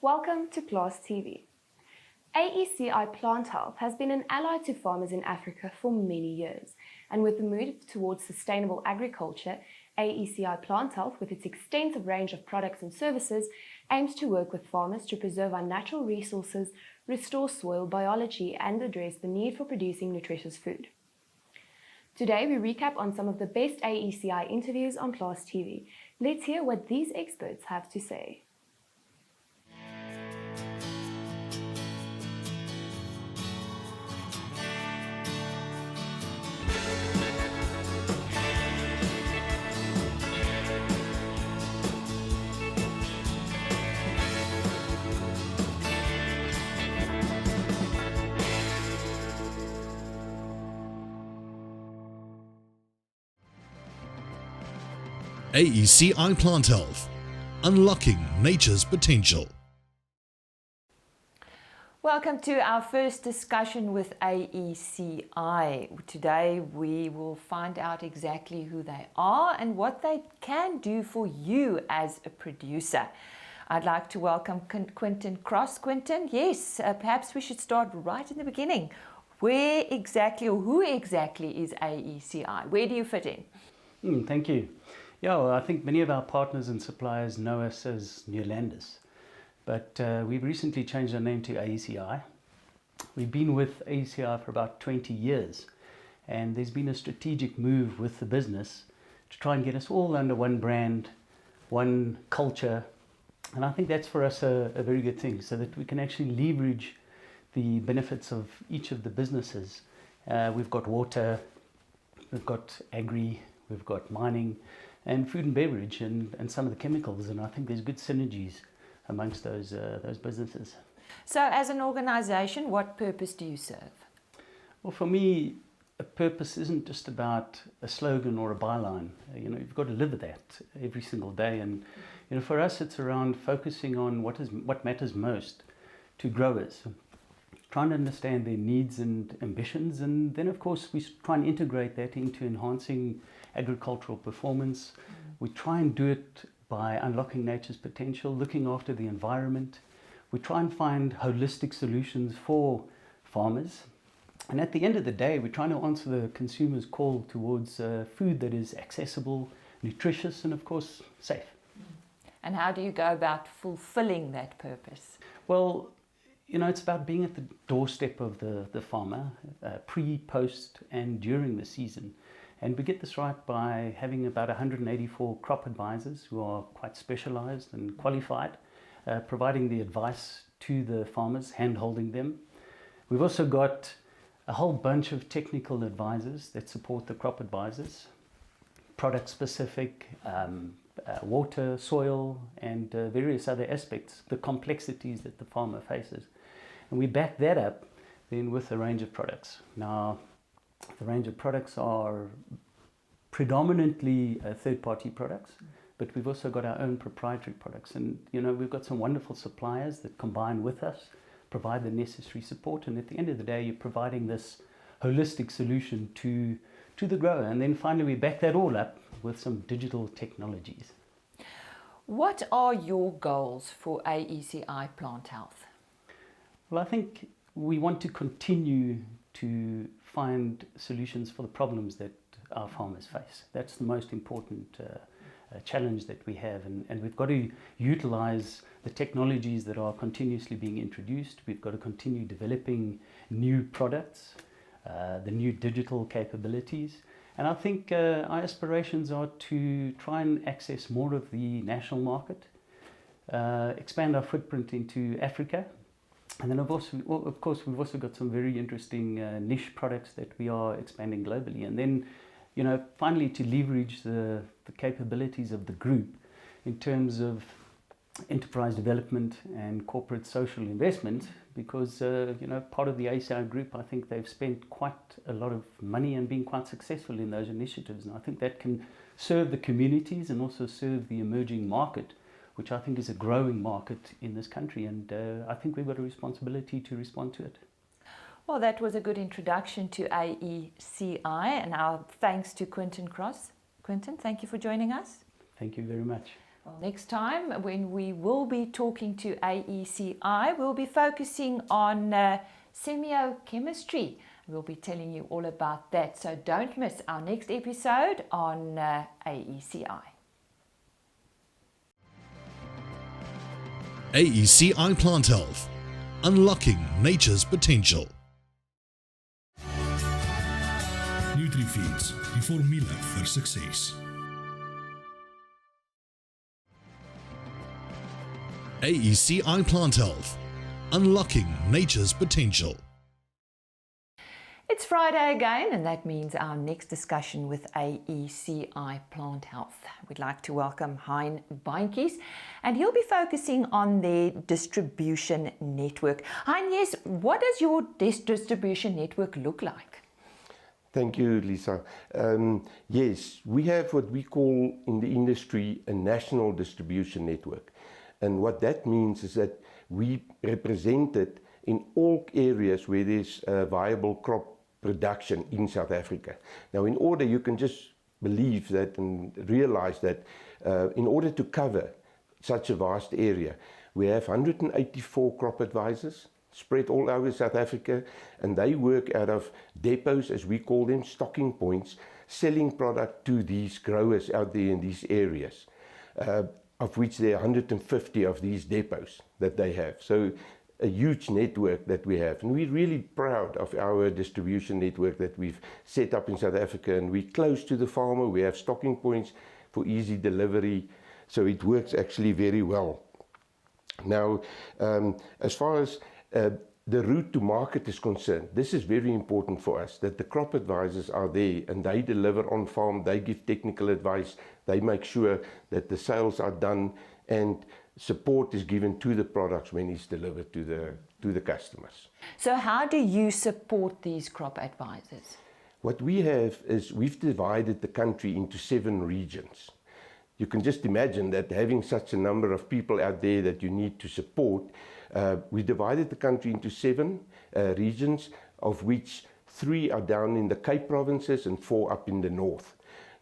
Welcome to Plaas TV. AECI Plant Health has been an ally to farmers in Africa for many years, and with the move towards sustainable agriculture, AECI Plant Health, with its extensive range of products and services, aims to work with farmers to preserve our natural resources, restore soil biology, and address the need for producing nutritious food. Today, we recap on some of the best AECI interviews on Plaas TV. Let's hear what these experts have to say. AECI Plant Health, unlocking nature's potential. Welcome to our first discussion with AECI. Today we will find out exactly who they are and what they can do for you as a producer. I'd like to welcome Quinton Cross. Quinton, yes, perhaps we should start right in the beginning. Where exactly or who exactly is AECI? Where do you fit in? Thank you. Yeah, well, I think many of our partners and suppliers know us as Newlanders, but we've recently changed our name to AECI. We've been with AECI for about 20 years, and there's been a strategic move with the business to try and get us all under one brand, one culture, and I think that's for us a very good thing, so that we can actually leverage the benefits of each of the businesses. We've got water, we've got agri, we've got mining, and food and beverage, and some of the chemicals, and I think there's good synergies amongst those businesses. So as an organization, what purpose do you serve? Well, for me, a purpose isn't just about a slogan or a byline. You've got to live with that every single day, and for us it's around focusing on what matters most to growers, trying to understand their needs and ambitions, and then of course we try and integrate that into enhancing agricultural performance. We try and do it by unlocking nature's potential, looking after the environment. We try and find holistic solutions for farmers. And at the end of the day, we're trying to answer the consumer's call towards food that is accessible, nutritious, and of course safe. And how do you go about fulfilling that purpose? Well, it's about being at the doorstep of the farmer, pre, post, and during the season. And we get this right by having about 184 crop advisors who are quite specialized and qualified, providing the advice to the farmers, hand-holding them. We've also got a whole bunch of technical advisors that support the crop advisors, product-specific, water, soil, and various other aspects, the complexities that the farmer faces. And we back that up then with a range of products. Now, the range of products are predominantly third-party products, but we've also got our own proprietary products. And, we've got some wonderful suppliers that combine with us, provide the necessary support, and at the end of the day, you're providing this holistic solution to the grower. And then finally, we back that all up with some digital technologies. What are your goals for AECI Plant Health? Well, I think we want to continue to find solutions for the problems that our farmers face. That's the most important challenge that we have, and we've got to utilize the technologies that are continuously being introduced. We've got to continue developing new products, the new digital capabilities, and I think our aspirations are to try and access more of the national market, expand our footprint into Africa. And then of course, we've also got some very interesting niche products that we are expanding globally. And then, finally, to leverage the capabilities of the group in terms of enterprise development and corporate social investment, because, part of the AECI group, I think they've spent quite a lot of money and been quite successful in those initiatives. And I think that can serve the communities and also serve the emerging market, which I think is a growing market in this country, and I think we've got a responsibility to respond to it. Well, that was a good introduction to AECI, and our thanks to Quinton Cross. Quinton, thank you for joining us. Thank you very much. Well, next time when we will be talking to AECI, we'll be focusing on semiochemistry. We'll be telling you all about that. So don't miss our next episode on AECI. AECI Plant Health, unlocking nature's potential. NutriFeeds, die formule vir sukses. AECI Plant Health, unlocking nature's potential. It's Friday again, and that means our next discussion with AECI Plant Health. We'd like to welcome Hein Baantjies, and he'll be focusing on their distribution network. Hein, yes, what does your distribution network look like? Thank you, Lisa. Yes, we have what we call in the industry a national distribution network. And what that means is that we represent it in all areas where there's viable crop production in South Africa. Now, in order, you can just believe that and realize that in order to cover such a vast area, we have 184 crop advisors spread all over South Africa, and they work out of depots, as we call them, stocking points, selling product to these growers out there in these areas, of which there are 150 of these depots that they have. So a huge network that we have, and we're really proud of our distribution network that we've set up in South Africa, and we're close to the farmer. We have stocking points for easy delivery, so it works actually very well. Now, as far as the route to market is concerned, this is very important for us, that the crop advisors are there and they deliver on farm, they give technical advice, they make sure that the sales are done, and support is given to the products when it's delivered to the customers. So how do you support these crop advisors? What we have is we've divided the country into 7 regions. You can just imagine that having such a number of people out there that you need to support, we divided the country into 7 regions, of which 3 are down in the Cape provinces and 4 up in the north.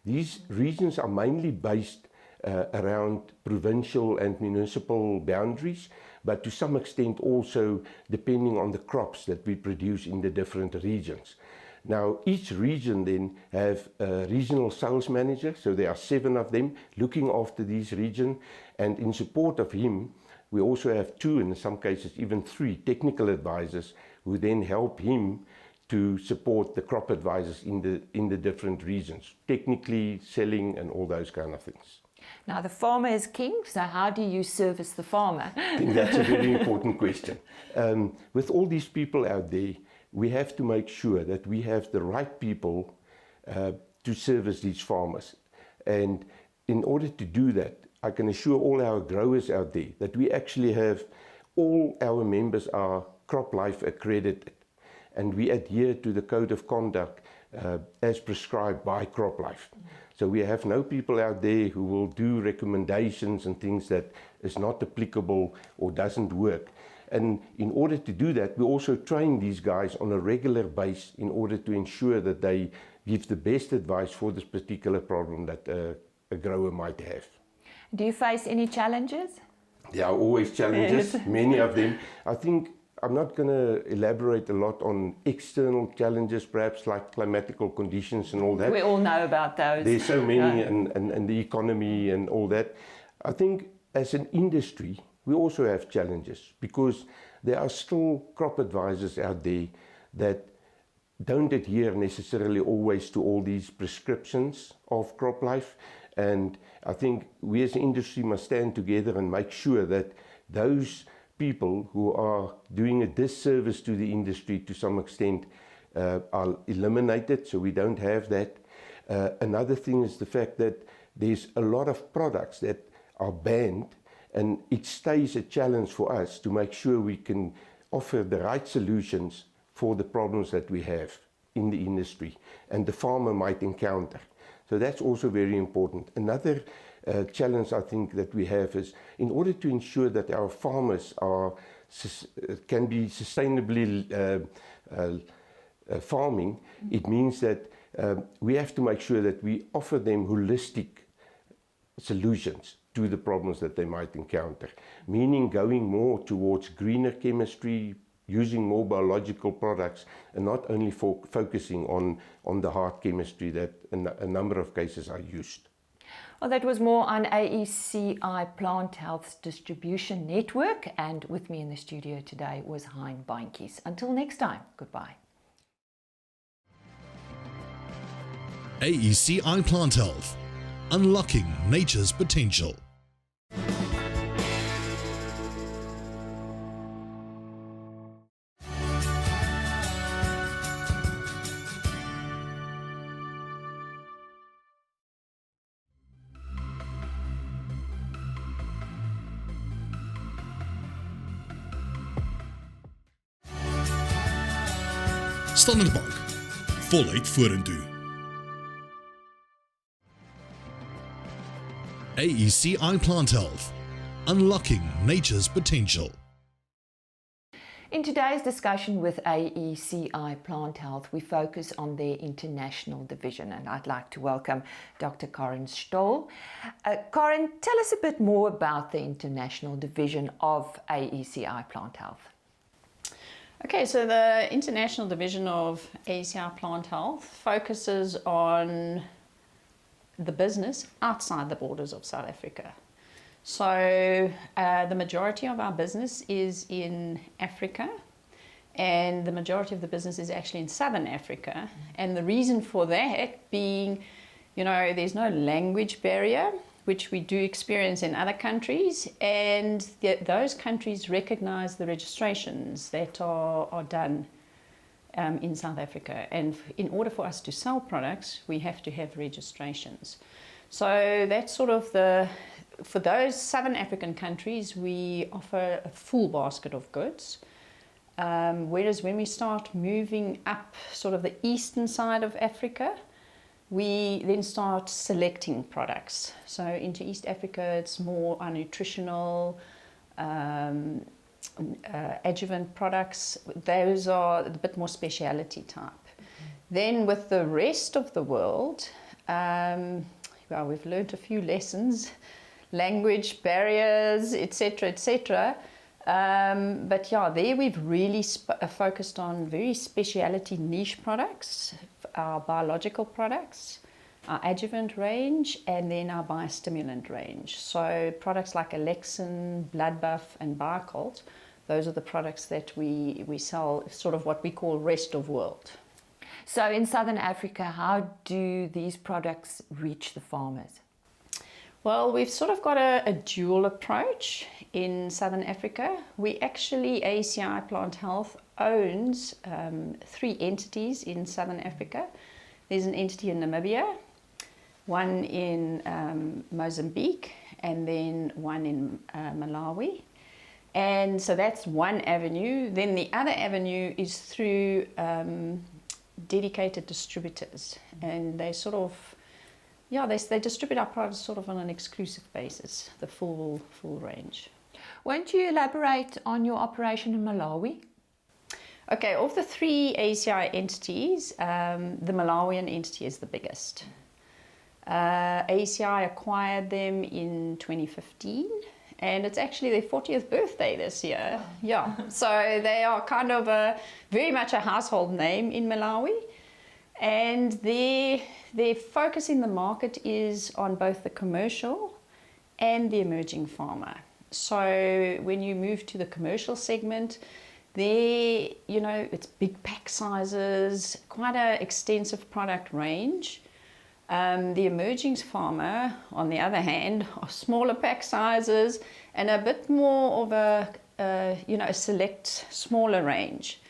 These regions are mainly based around provincial and municipal boundaries, but to some extent also depending on the crops that we produce in the different regions. Now, each region then have a regional sales manager, so there are 7 of them looking after this region, and in support of him, we also have 2, in some cases even 3 technical advisors who then help him to support the crop advisors in the different regions, technically, selling and all those kind of things. Now, the farmer is king, so how do you service the farmer? I think that's a very important question. With all these people out there, we have to make sure that we have the right people to service these farmers. And in order to do that, I can assure all our growers out there that we actually have all our members are CropLife accredited, and we adhere to the code of conduct as prescribed by CropLife. So we have no people out there who will do recommendations and things that is not applicable or doesn't work. And in order to do that, we also train these guys on a regular basis in order to ensure that they give the best advice for this particular problem that a grower might have. Do you face any challenges? There are always challenges, Yes. many of them. I think I'm not going to elaborate a lot on external challenges, perhaps like climatical conditions and all that. We all know about those. There's so many, Yeah. and the economy and all that. I think as an industry, we also have challenges because there are still crop advisors out there that don't adhere necessarily always to all these prescriptions of CropLife. And I think we as an industry must stand together and make sure that those people who are doing a disservice to the industry to some extent are eliminated, so we don't have that. Another thing is the fact that there's a lot of products that are banned, and it stays a challenge for us to make sure we can offer the right solutions for the problems that we have in the industry and the farmer might encounter. So that's also very important. Another challenge I think that we have is in order to ensure that our farmers can be sustainably farming, it means that we have to make sure that we offer them holistic solutions. to the problems that they might encounter, meaning going more towards greener chemistry, using more biological products, and not only focusing on the hard chemistry that in a number of cases are used. Well, that was more on AECI Plant Health's distribution network, and with me in the studio today was Hein Baantjies. Until next time, goodbye. AECI Plant Health, unlocking nature's potential. Standard Bank, voluit vorentoe. AECI Plant Health, unlocking nature's potential. In today's discussion with AECI Plant Health, we focus on their international division, and I'd like to welcome Dr. Karin Stoll. Karin, tell us a bit more about the international division of AECI Plant Health. Okay, so the international division of AECI Plant Health focuses on the business outside the borders of South Africa. So the majority of our business is in Africa, and the majority of the business is actually in Southern Africa. And the reason for that being, you know, there's no language barrier, which we do experience in other countries, and those countries recognize the registrations that are done in South Africa. And in order for us to sell products, we have to have registrations. So that's sort of for those Southern African countries, we offer a full basket of goods. Whereas when we start moving up sort of the eastern side of Africa, we then start selecting products. So into East Africa, it's more our nutritional, adjuvant products. Those are a bit more speciality type. Then with the rest of the world, well, we've learned a few lessons, language barriers, etc., etc. But yeah, there we've really focused on very speciality niche products, our biological products, our adjuvant range, and then our biostimulant range. So products like Alexin, Blood Buff, and Biocolt, those are the products that we sell, sort of what we call rest of world. So in Southern Africa, how do these products reach the farmers? Well, we've sort of got a dual approach in Southern Africa. We actually, AECI Plant Health owns 3 entities in Southern Africa. There's an entity in Namibia, one in Mozambique, and then one in Malawi. And so that's one avenue. Then the other avenue is through dedicated distributors, and they sort of, yeah, they distribute our products sort of on an exclusive basis, the full range. Won't you elaborate on your operation in Malawi? Okay, of the 3 AECI entities, the Malawian entity is the biggest. AECI acquired them in 2015, and it's actually their 40th birthday this year. Yeah, so they are kind of very much a household name in Malawi, and their focus in the market is on both the commercial and the emerging farmer. So when you move to the commercial segment, there, you know, it's big pack sizes, quite an extensive product range. The emerging farmer, on the other hand, are smaller pack sizes and a bit more of a select, smaller range.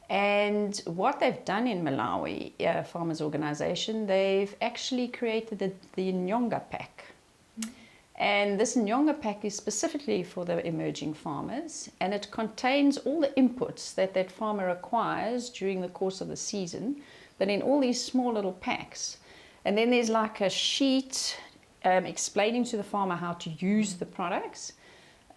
And what they've done in Malawi, Farmers Organization, they've actually created the Nyonga pack. And this Nyonga pack is specifically for the emerging farmers, and it contains all the inputs that farmer acquires during the course of the season, but in all these small little packs. And then there's like a sheet explaining to the farmer how to use the products.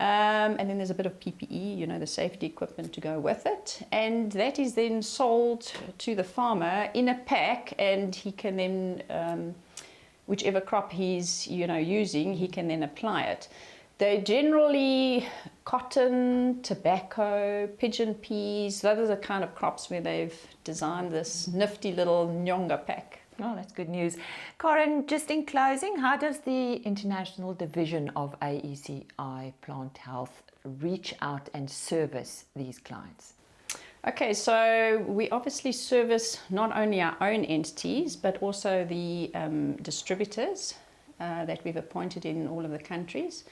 And then there's a bit of PPE, you know, the safety equipment to go with it. And that is then sold to the farmer in a pack, and he can then whichever crop he's using, he can then apply it. They're generally cotton, tobacco, pigeon peas. Those are the kind of crops where they've designed this nifty little nyonga pack. Oh, that's good news. Corin, just in closing, how does the international division of AECI Plant Health reach out and service these clients? Okay, so we obviously service not only our own entities, but also the distributors that we've appointed in all of the countries.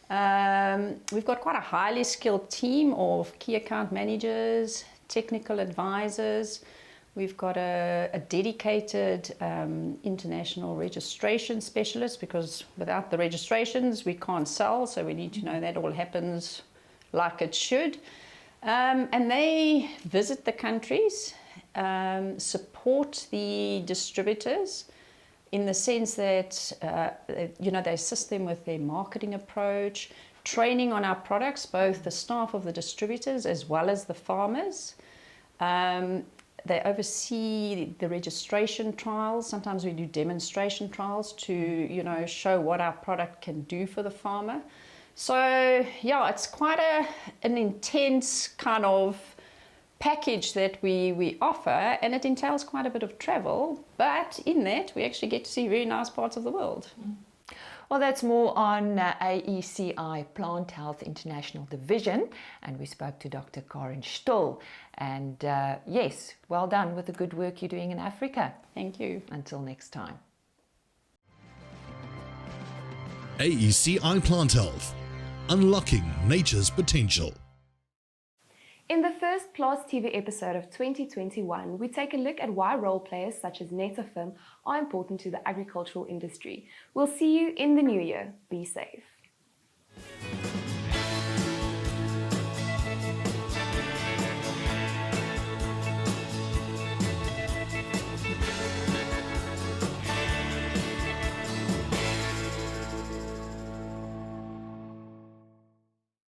We've got quite a highly skilled team of key account managers, technical advisors. We've got a dedicated international registration specialist, because without the registrations we can't sell, so we need to know that all happens like it should. And they visit the countries, support the distributors in the sense that they assist them with their marketing approach, training on our products, both the staff of the distributors as well as the farmers. They oversee the registration trials. Sometimes we do demonstration trials to show what our product can do for the farmer. So yeah, it's quite an intense kind of package that we offer, and it entails quite a bit of travel, but in that we actually get to see very nice parts of the world. Well, that's more on AECI Plant Health International Division, and we spoke to Dr. Corin Stull. And yes, well done with the good work you're doing in Africa. Thank you. Until next time. AECI Plant Health, unlocking nature's potential. In the first Plaas TV episode of 2021, we take a look at why role players such as Netafim are important to the agricultural industry. We'll see you in the new year. Be safe.